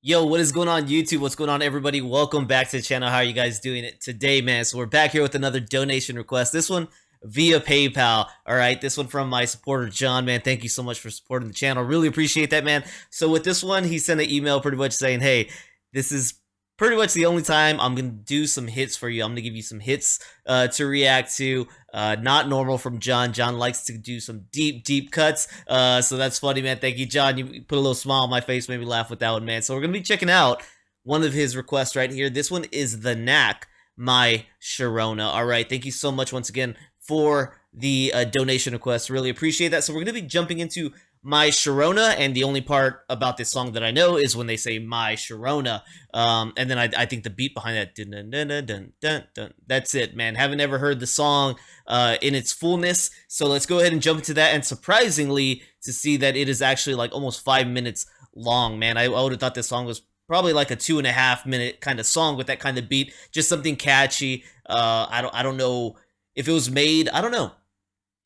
Yo, what is going on YouTube? What's going on, everybody? Welcome back to the channel. How are you guys doing it today, man? So we're back here with another donation request. This one via PayPal. All right, this one from my supporter John, man. Thank you so much for supporting the channel. Really appreciate that, man. So with this one, he sent an email pretty much saying, hey, this is pretty much the only time I'm gonna do some hits for you. I'm gonna give you some hits to react to. Not normal from John. John likes to do some deep cuts. So that's funny, man. Thank you, John. You put a little smile on my face, made me laugh with that one, man. So we're gonna be checking out one of his requests right here. This one is the KNACK, my Sharona. All right, thank you so much once again for the donation request. Really appreciate that. So we're gonna be jumping into my Sharona, and the only part about this song that I know is when they say my Sharona, and then I think the beat behind that, dun, dun, dun, dun, dun, dun, that's it, man. Haven't ever heard the song in its fullness, so let's go ahead and jump into that. And surprisingly, to see that it is actually like almost 5 minutes long, man. I would have thought this song was probably like a 2.5 minute kind of song with that kind of beat, just something catchy. I don't know if it was made, I don't know,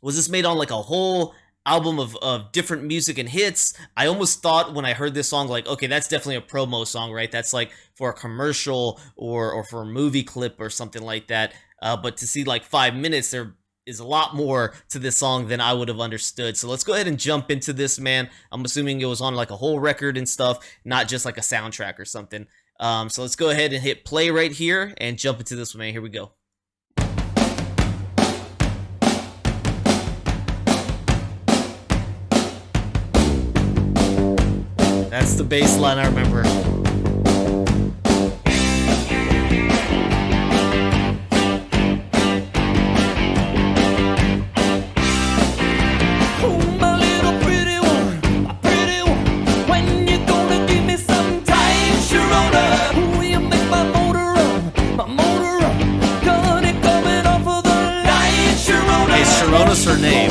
was this made on like a whole album of different music and hits? I almost thought when I heard this song, like, okay, that's definitely a promo song, right? That's like for a commercial or for a movie clip or something like that. But to see like 5 minutes, there is a lot more to this song than I would have understood. So let's go ahead and jump into this, man. I'm assuming it was on like a whole record and stuff, not just like a soundtrack or something. So let's go ahead and hit play right here and jump into this one, man. Here we go. That's the bass line I remember. Oh, my little pretty one, my pretty one, when you gonna give me some time, Sharona? Will you make my motor run, got it coming off of the line, Sharona? Hey, Sharona's her name.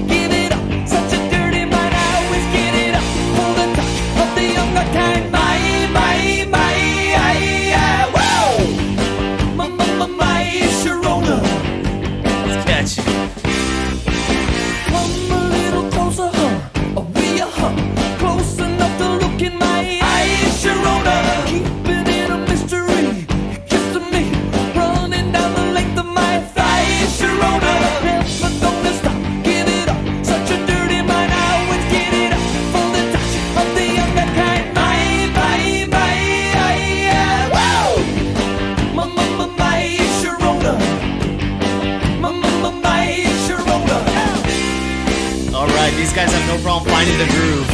Give it up, such a dirty mind, I always get it up for the touch of the younger kind. My Sharona. It's catchy. Come a little closer, huh? Will you, huh? Close enough to look in my eyes, Sharona. Keep it in a mystery, kissing me, running down the length of my thighs, Sharona. Never gonna stop, give it up, such a dirty mind, I always get it up for the touch of the younger kind. My Sharona. My Sharona. All right, these guys have no problem finding the groove.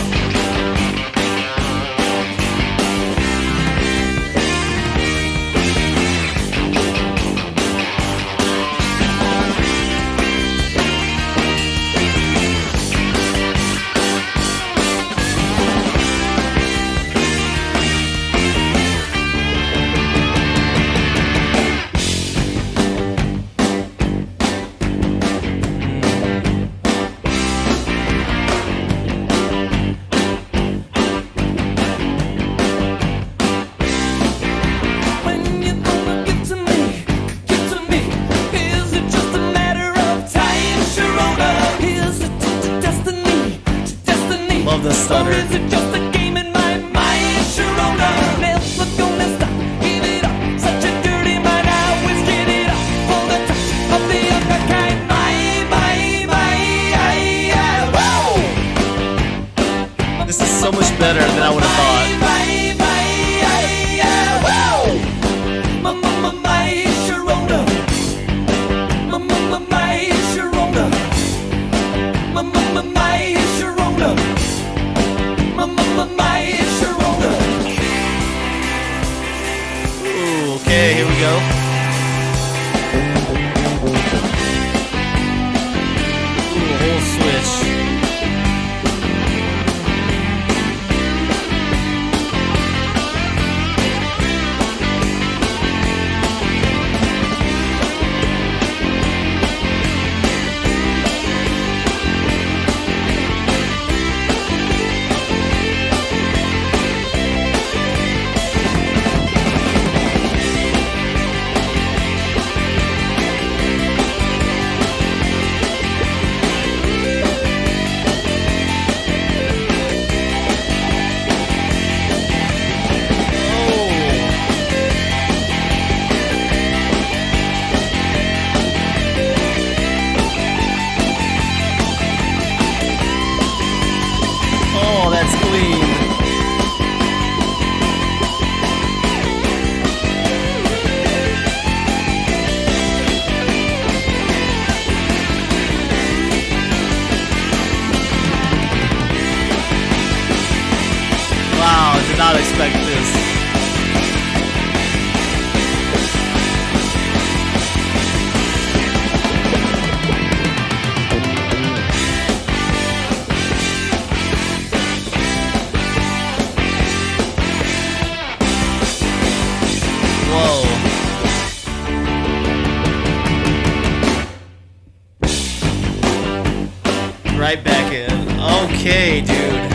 Okay, dude.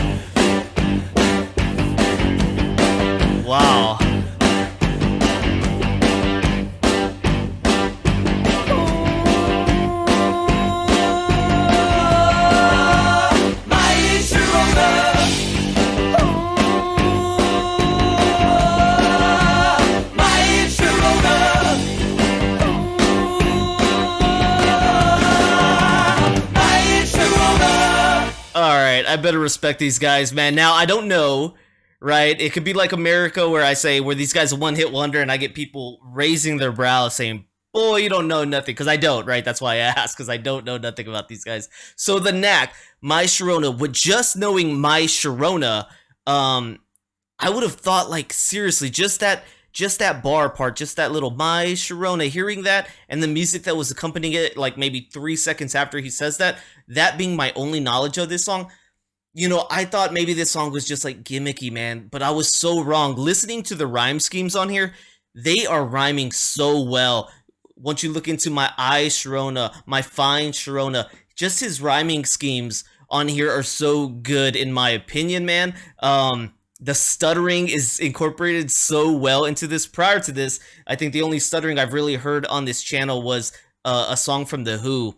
Wow. My Sharona. My Sharona. My Sharona. All right, I better respect these guys, man. Now, I don't know, right? It could be like America where I say, where these guys are one hit wonder and I get people raising their brows saying, boy, you don't know nothing. Because I don't, right? That's why I ask, because I don't know nothing about these guys. So the knack, My Sharona, with just knowing My Sharona, I would have thought, like, seriously, just that bar part, just that little My Sharona, hearing that and the music that was accompanying it, like maybe 3 seconds after he says that being my only knowledge of this song, you know, I thought maybe this song was just like gimmicky, man, but I was so wrong. Listening to the rhyme schemes on here, they are rhyming so well. Once you look into My Sharona, My Fine Sharona, just his rhyming schemes on here are so good in my opinion, man. The stuttering is incorporated so well into this. Prior to this, I think the only stuttering I've really heard on this channel was a song from The Who.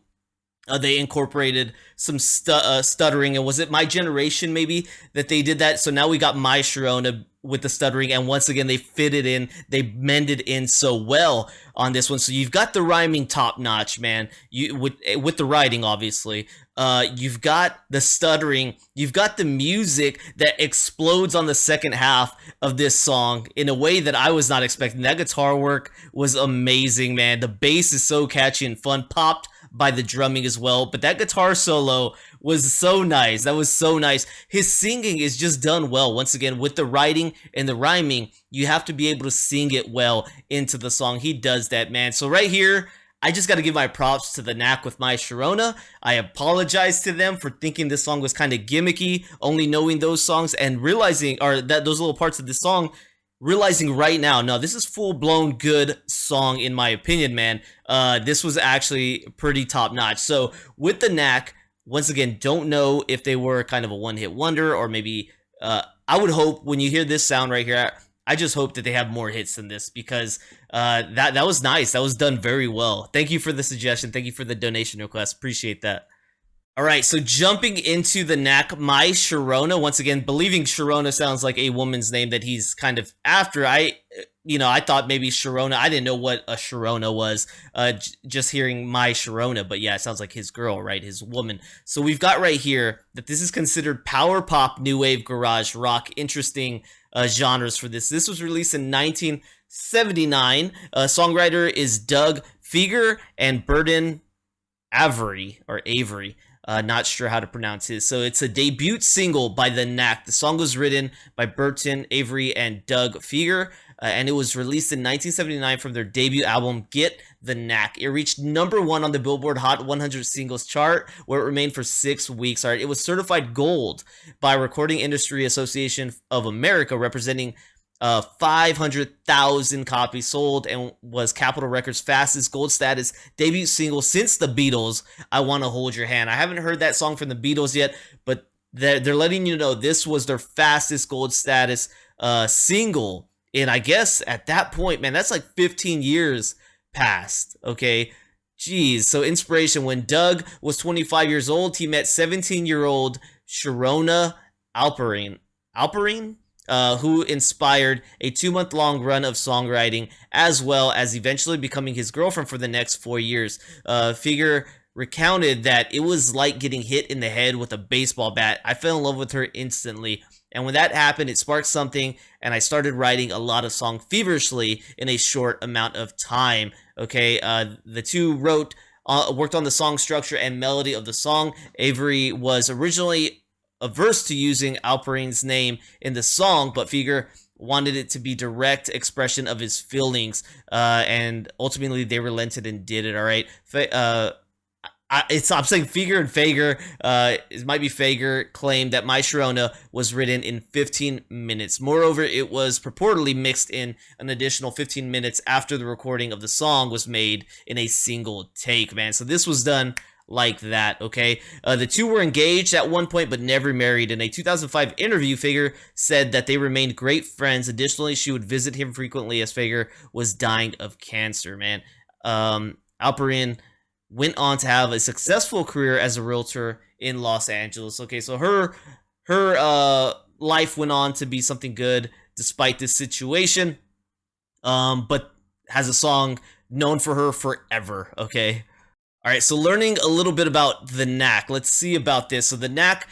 They incorporated some stuttering, and was it My Generation maybe that they did that? So now we got My Sharona with the stuttering, and once again they fitted in, they mended in so well on this one. So you've got the rhyming top notch, man. You with the writing, obviously. You've got the stuttering, you've got the music that explodes on the second half of this song in a way that I was not expecting. That guitar work was amazing, man. The bass is so catchy and fun, popped by the drumming as well, but that guitar solo was so nice. That was so nice. His singing is just done well. Once again, with the writing and the rhyming, you have to be able to sing it well into the song. He does that, man. So right here, I just got to give my props to the knack with My Sharona. I apologize to them for thinking this song was kind of gimmicky, only knowing those songs and realizing, or that those little parts of the song, realizing right now, no, this is full-blown good song in my opinion, man. This was actually pretty top-notch. So with the knack, once again, don't know if they were kind of a one-hit wonder, or maybe I would hope when you hear this sound right here, I just hope that they have more hits than this, because that was nice. That was done very well. Thank you for the suggestion. Thank you for the donation request. Appreciate that. All right, so jumping into the knack, My Sharona. Once again, believing Sharona sounds like a woman's name that he's kind of after. I thought maybe Sharona. I didn't know what a Sharona was. Just hearing My Sharona, but yeah, it sounds like his girl, right? His woman. So we've got right here that this is considered power pop, new wave, garage rock. Interesting genres for this. This was released in 1979. Songwriter is Doug Fieger and Burden Avery. Not sure how to pronounce his. So it's a debut single by the Knack. The song was written by Burton Avery and Doug Fieger, and it was released in 1979 from their debut album, Get the Knack. It reached #1 on the Billboard Hot 100 Singles chart, where it remained for 6 weeks. All right, it was certified gold by Recording Industry Association of America, representing 500,000 copies sold, and was Capitol Records' fastest gold status debut single since the Beatles, I Wanna Hold Your Hand. I haven't heard that song from the Beatles yet, but they're letting you know this was their fastest gold status single. And I guess at that point, man, that's like 15 years past, okay? Jeez, so inspiration. When Doug was 25 years old, he met 17-year-old Sharona Alperin, who inspired a 2-month-long run of songwriting, as well as eventually becoming his girlfriend for the next 4 years. Fieger recounted that it was like getting hit in the head with a baseball bat. I fell in love with her instantly, and when that happened, it sparked something, and I started writing a lot of songs feverishly in a short amount of time. Okay, the two worked on the song structure and melody of the song. Avery was originally averse to using Alperin's name in the song, but Fieger wanted it to be direct expression of his feelings, and ultimately they relented and did it. All right, I'm saying Fieger and Fager. It might be Fager claimed that My Sharona was written in 15 minutes. Moreover, it was purportedly mixed in an additional 15 minutes after the recording of the song was made in a single take, man. So this was done like that, okay? The two were engaged at one point but never married. In a 2005 interview, Fager said that they remained great friends. Additionally, she would visit him frequently as Fager was dying of cancer, man. Alperin went on to have a successful career as a realtor in Los Angeles. Okay, so her life went on to be something good despite this situation. But has a song known for her forever, okay? All right, so learning a little bit about the KNACK. Let's see about this. So the KNACK,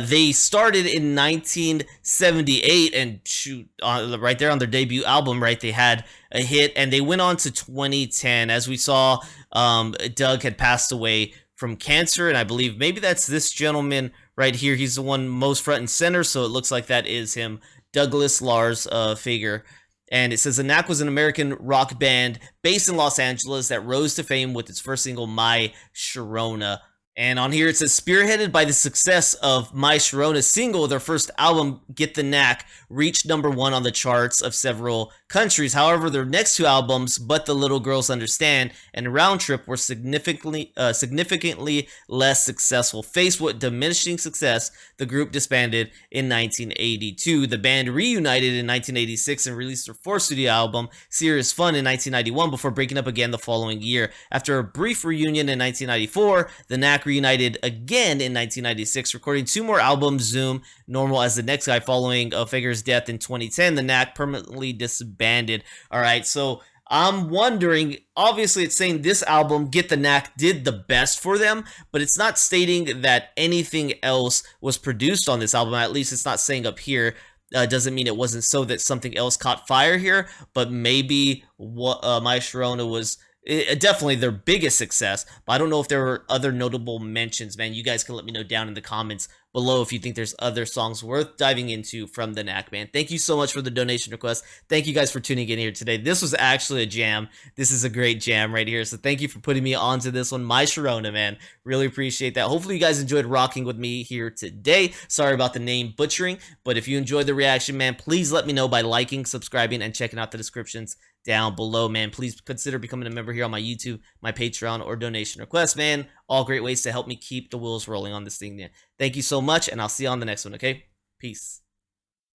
they started in 1978, and shoot, right there on their debut album, right, they had a hit, and they went on to 2010. As we saw, Doug had passed away from cancer, and I believe maybe that's this gentleman right here. He's the one most front and center, so it looks like that is him, Douglas Lars Fager. And it says the KNACK was an American rock band based in Los Angeles that rose to fame with its first single, My Sharona. And on here it says, spearheaded by the success of My Sharona single, their first album, Get the KNACK, reached #1 on the charts of several countries. However, their next two albums, But the Little Girls Understand and Round Trip, were significantly less successful. Faced with diminishing success, the group disbanded in 1982. The band reunited in 1986 and released their fourth studio album, Serious Fun, in 1991 before breaking up again the following year. After a brief reunion in 1994, the KNACK reunited again in 1996, recording two more albums, Zoom, Normal as the Next Guy, following Fager's death in 2010. The KNACK permanently disbanded. All right, so I'm wondering, obviously it's saying this album, Get the KNACK, did the best for them, but it's not stating that anything else was produced on this album. At least it's not saying up here. Doesn't mean it wasn't so that something else caught fire here, but maybe what My Sharona was definitely their biggest success, but I don't know if there were other notable mentions, man. You guys can let me know down in the comments below if you think there's other songs worth diving into from the KNACK, man. Thank you so much for the donation request. Thank you guys for tuning in here today. This was actually a jam. This is a great jam right here, so thank you for putting me onto this one. My Sharona, man. Really appreciate that. Hopefully you guys enjoyed rocking with me here today. Sorry about the name butchering, but if you enjoyed the reaction, man, please let me know by liking, subscribing, and checking out the descriptions down below, man. Please consider becoming a member here on my YouTube, my Patreon, or donation request, man. All great ways to help me keep the wheels rolling on this thing, man. Thank you so much, and I'll see you on the next one, okay? Peace.